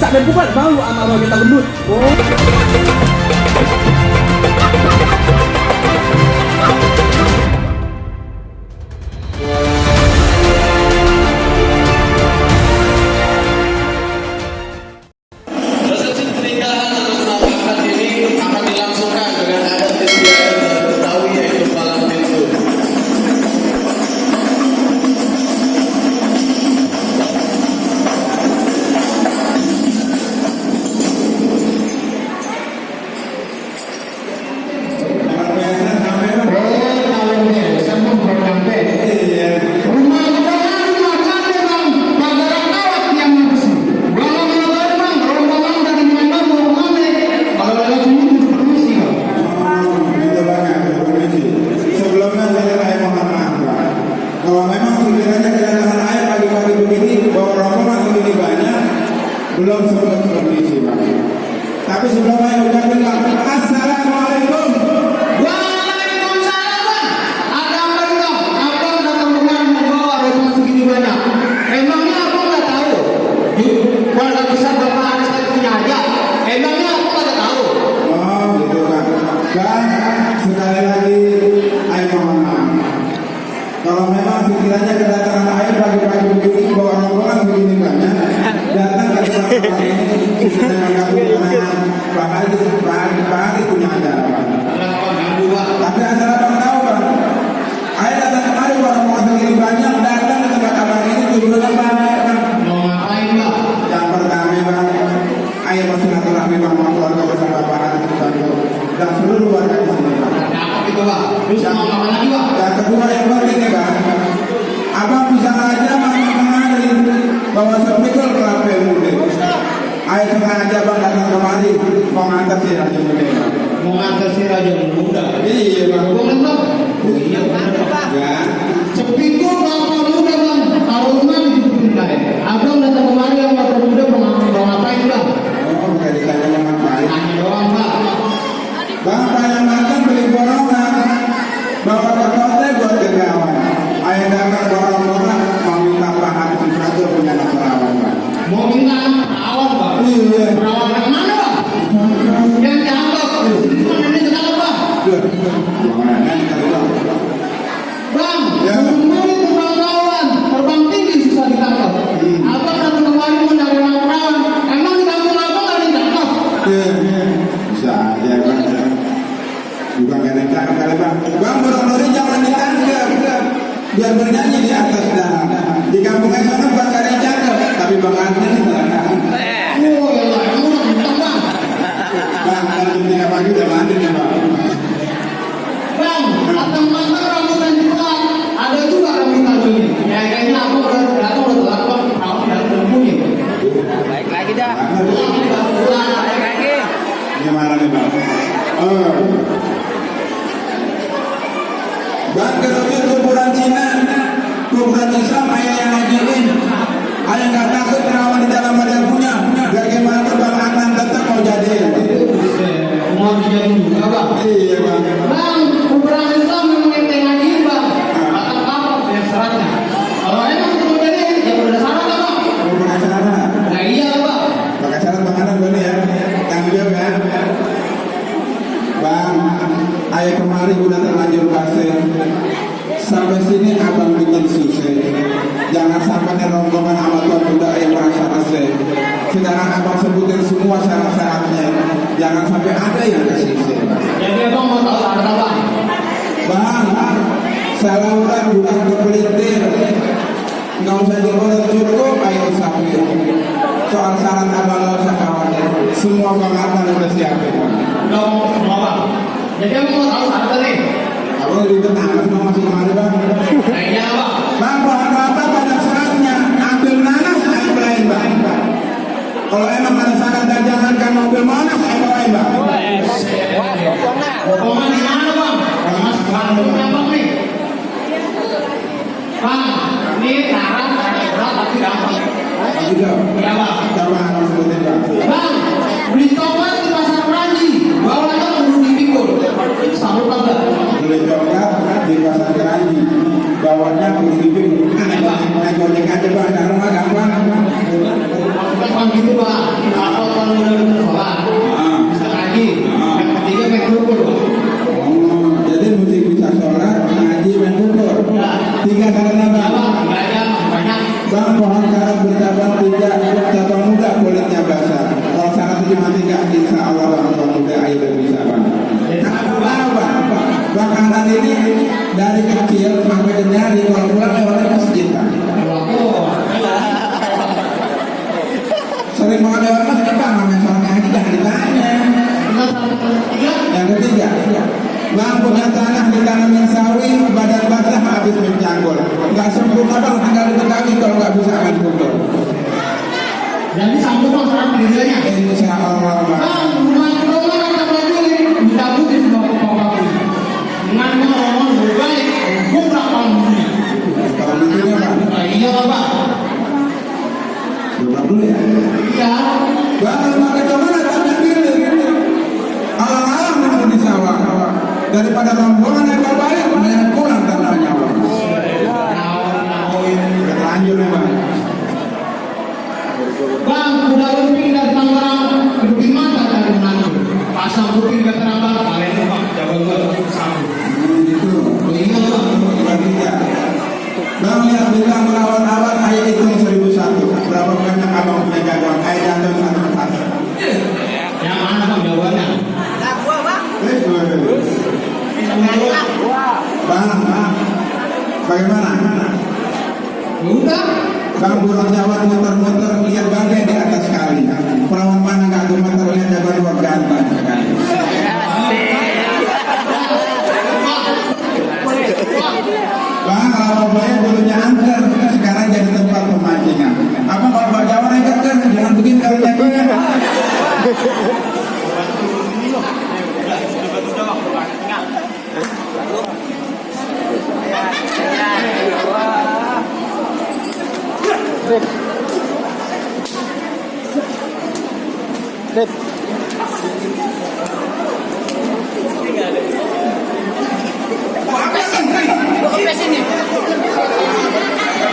sampai bukan malu sama orang kita gendut. Oh. Belum sempat permisi Pak. Tapi sebelumnya ucapkan assalamualaikum. Waalaikumsalam Bang. Ada apa nih Bang? Abang datang kemari membawa rempah segini banyak. Emangnya abang nggak tahu? Keluarga besar bapak ada satu punya aja. Emangnya abang nggak tahu? Oh gitu Kak. Dan sekali lagi saya mohon maaf. Kalau memang sekiranya kedatangan air pagi-pagi begini bawa rombongan begini banyak, datang ke tempat ini sudah menggabungkan pagi punya acara. Tapi asal abang tahu Bang, air datang kemari bawa rombongan begini banyak, datang ke tempat abang ini tujuannya banyak Bang. Mau ngapain Bang? Yang pertama Bang, air bersilaturahmi Bang sama keluarga bersama Bapak dan seluruh warga di sini Bang. Apa gitu Bang? Terus mau apa lagi Bang? Yang kedua yang penting ya Bang, abang bisa aja mengenali bahwa sepikul kelapa muda. Ayo sengaja Bang datang kemari mau ngantar si Raja Muda. Mau ngantar si Raja Muda? Iya Bang. Bener Bang? Iya Bang. Ya. Sepikul kelapa muda Bang. Aroma dibikin lain. Abang datang kemari yang kelapa muda mau ngapain Bang? Oh bukan ditanya mau ngapain. Tanya doang Bang. Bang banyak makan beli borongan, bawa ke kota buat kegawan. Ayo datang bawa rombongan mau minta bahan temperatur punya anak perawan Bang. Mau minta perawan Bang? Iya. Perawan yang mana Bang? Yang cakep. Mana ini cakep Bang? Mana ini cakep Bang, ya. rumah itu perawan, terbang tinggi susah ditangkap. Abang datang kemari mencari perawan. Emang di kampung abang nggak ada yang cakep? Bisa aja Bang. Bukan karena cakep kali Bang. Bang borong-borong jangan ditangkap. Biar bernyanyi di atas dahan. Di kampung sana bukan karena yang cakep, tapi Bang Andi ini dahan. Oh ya lah, kamu udah bintang Bang. Bang, kalau jam 3 pagi udah mandi ya Bang. Bang, matang-matang rambutan juga. Ada juga rambutan ini. Ya kayaknya aku udah datang udah telat Bang. Perawan udah berbunyi. Baik lagi dah. Baik lagi. Gimana nih Bang? Bang, kerupuk kuburan Cina, kuburan Islam, ayah yang ngajiin. Ayah nggak takut perawan di dalam badan punya. Bagaimana Bang Adnan tetap mau jadi? Mau dijadi juga Bang. Iya Bang. Bang, kuburan Islam memang ente ngajiin Bang. Kata apa yang syaratnya? Kalau emang itu jadi, ya udah syarat lah Bang. Kuburan syarat. Nah iya Bang. Pakai syarat Bang Adnan gue nih ya. Yang jawab ya. Bang, ayah kemarin udah terlanjur kasih. Sampai sini abang bikin susah. Jangan sampai nih rombongan sama tuan muda yang merasa reseh. Sedangkan abang sebutin semua syarat-syaratnya. Jangan sampai ada yang kesisih. Jadi abang mau tahu syarat apa? Bang, salamkan bukan kepelintir. Nggak usah diboleh cukup ayo sapi. Soal syarat abang nggak usah khawatir. Semua Bang Adnan udah siapin. Udah mau semua Bang. Jadi abang mau tahu syaratnya nih? Abang ribet amat mau masuk kemari Bang. Nah iya Bang. Bang, bahan-bahan pada syaratnya ambil nanas air lain Bang. Kalau emang ada syarat dan jangankan mobil mana saya bawain Bang. Potongan di mana Bang? Mas, bandungnya Bang nih. Bang, ini syarat berat tapi gampang. Gitu. Iya Bang. Coba abang sebutin Bang. Bang, beli tomat di pasar Peranji, bawahnya kudu dipikul. Sambut Bang. Beli coklat di pasar Keranji, bawahnya berlibing. Naik ojek aja Bang, dari rumah gampang. Bang gitu Bang. baru tinggal ikut kami kalau nggak bisa akan ditutup. Jadi sambut bang sekarang videonya. Insya Allah bang. Bang, rumah rumah kata baju dicabutin sama bapak-bapak. Dengan ngomong baik, gue berapa punya. Kalau begini bang, Iya bapak. buka dulu ya. Iya. Bang, pakai mana tak pilih. Alang-alang mau di sawah. Daripada rombongan yang berbalik, banyak pulang tanah nyawa. Terlanjur ya bang. Bang, udah lebih dari Tangerang, lebih mata dari Manado. Pasang kuping ke Tangerang, kalian tuh bang, jaga gue sambut. Gitu. Iya bang. Bertiga. Bang lihat bilang melawan-lawan ayat itu 1001. Berapa banyak abang punya jagoan? Ayat jantung satu persatu. Yang mana bang jawabannya? Bang, bagaimana? Udah. Bang burung Jawa muter-muter lihat bangkai di atas kali. Perawan mana nggak gemeter lihat jagoan dua ganteng sekali. Bang, kalau bayar dulunya angker, sekarang jadi tempat pemancingan. Apa kalau Pak Jawa naik angker, jangan begini kalau jadinya.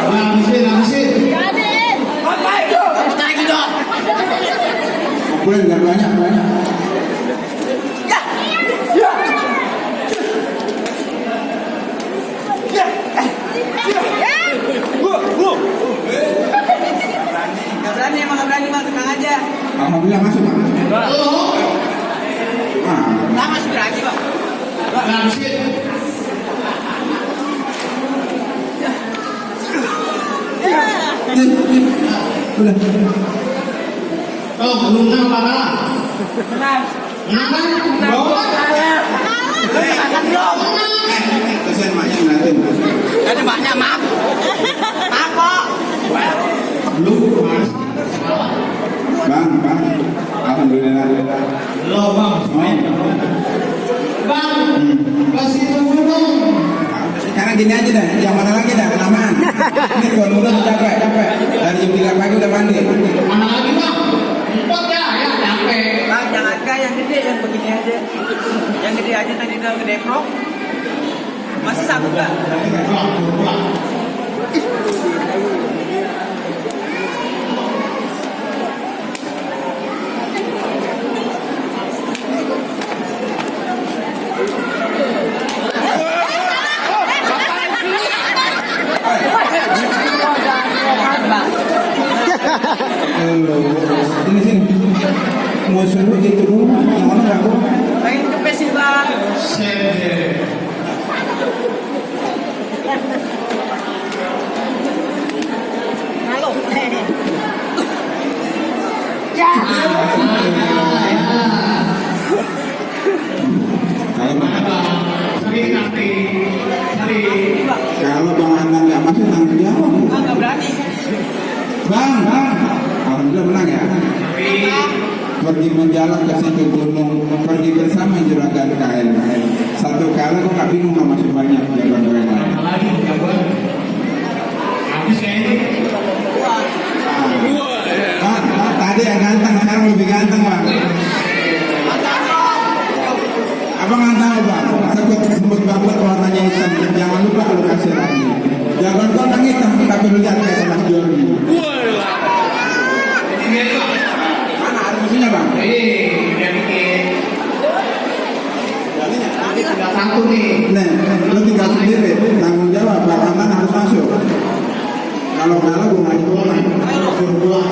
Habisin. Boleh nggak banyak. Nggak berani bang, tenang aja. Alhamdulillah masuk bang. Lah masuk lagi bang. Habisin. Udah. Oh, belum nambah lah. Tenang. Nambah. Bawa. Kesian maknya ngeliatin. Ada banyak maaf. Maaf kok. Belum. Bang. Alhamdulillah. Lo bang. Bang, kasih tunggu dong. Sekarang gini aja dah, yang mana lagi dah kelamaan. Ini tuan muda udah capek. Dari jam 3 pagi udah mandi. Mana lagi bang? Empat ya capek. Bang jangan kayak yang gede, yang begini aja. Yang gede aja tadi udah gede pro. Masih sanggup nggak? Pulang. Ini sini. Mau suruh itu dulu, yang mana nggak aku? Pengen kepesin bang. Sede. Halo. Kalau Bang Andan nggak masuk tanggung jawab. Nggak berani. Bang, alhamdulillah menang ya. Pergi menjalan ke situ gunung, pergi bersama juragan kain. Satu kali kok nggak bingung sama masih banyak jagoan yang lain. Lagi jagoan. Habis kayaknya. Bang, tadi yang ganteng, sekarang lebih ganteng bang. Abang nggak tahu bang, sebut banget warnanya hitam. Jangan lupa lu kasih lagi. Jagoan kau orang hitam, tapi lu lihat kayak Mas Jordi. Mana ada mesinnya bang? Udah bikin. Tinggal satu nih. Nih, lu tinggal sendiri, tanggung jawab. Bang Andan harus masuk. Kalau kalah gue ngajak pulang. Pulang.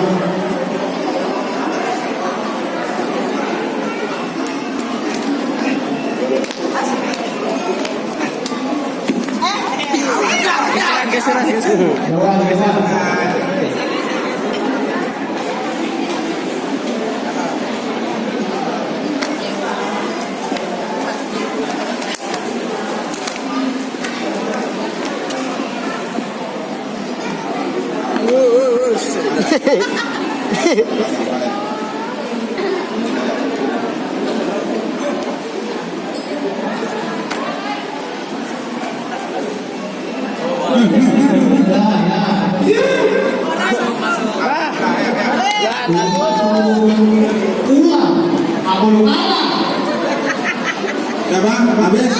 Geseran. Aku lupa. Ya bang, habis.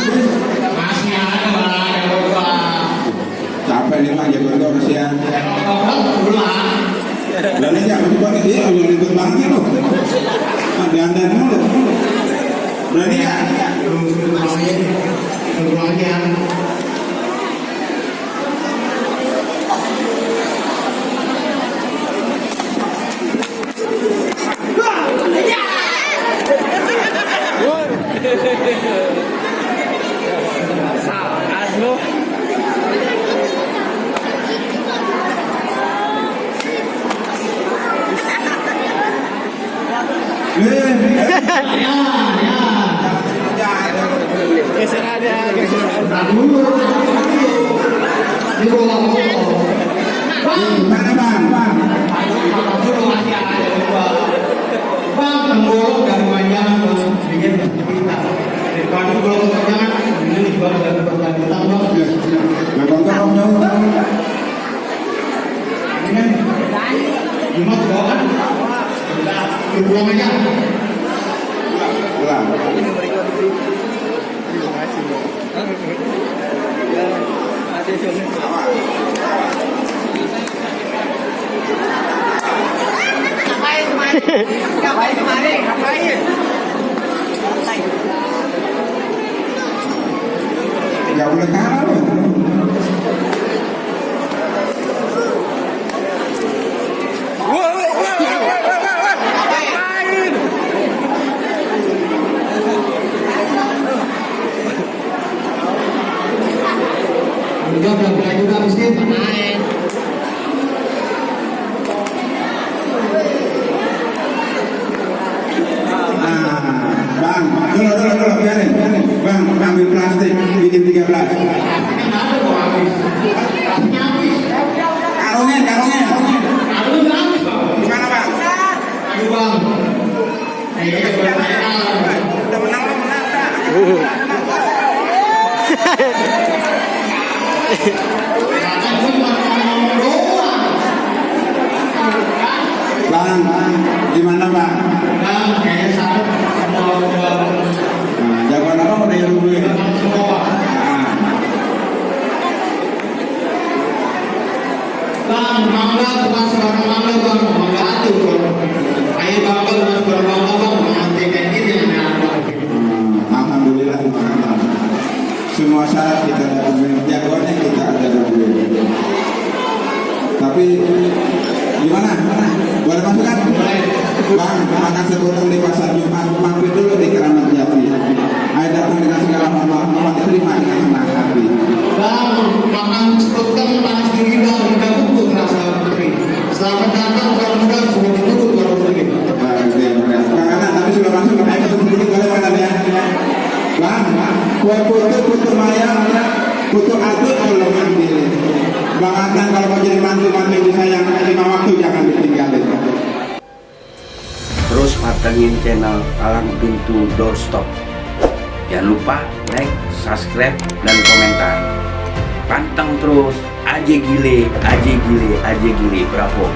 Masih ada malah yang berdua. Capek nih bang, jago itu kasihan. Pulang. Lalu jangan coba ke dia, jangan ikut banget ya lo. Diandan dulu. Berani ya? Keluarnya. Mana bang? Bang, tenggorok dari Manyang bikin kita. Depan kalau jangan ini baru dari pertandingan bang. Nah bang kalau nyawa. Ini gimana tuh kan? Dibuang aja. Pulang. Ngapain kemarin? Ngapain? Gak boleh kalah lo. Udah mulai juga miskin. Main. Bang, dulu, biarin. Bang, ambil plastik, bikin 13. Ada kok habis. Plastiknya habis. Karungnya. Aduh, udah habis bang. Gimana bang? Aduh bang. Udah menang dah. Bang, gimana bang? Bang, kayaknya saya mau Jagoan apa udah yang dulu ini? semua. Bang, mangga bukan seorang mangga bang, mangga itu bang. Ayo bangga bukan seorang mangga bang, mengantikan diri yang ada. Alhamdulillah mantap. Semua syarat kita ada jagoannya kita ada dulu. Tapi gimana? Boleh masuk kan? Bang, makan sepotong di pasar Jumat, mampir dulu di Keramat Jati. Ayo datang dengan segala hormat, terima dengan senang hati. Bang, makan sepotong panas dingin bang, tidak buku terasa putri. Selamat datang mudah-mudahan semua ditutup baru putri. Karena tapi sudah masuk, ayo masuk sedikit boleh makan ya. Bang, kue putu mayang, putu aduk belum ambil. Bang Adnan kalau mau jadi mantu disayang 5 waktu jangan ditinggalin. Terus pantengin channel Palang Pintu Doorstop. Jangan lupa like, subscribe, dan komentar. Pantang terus, aja gile, bravo.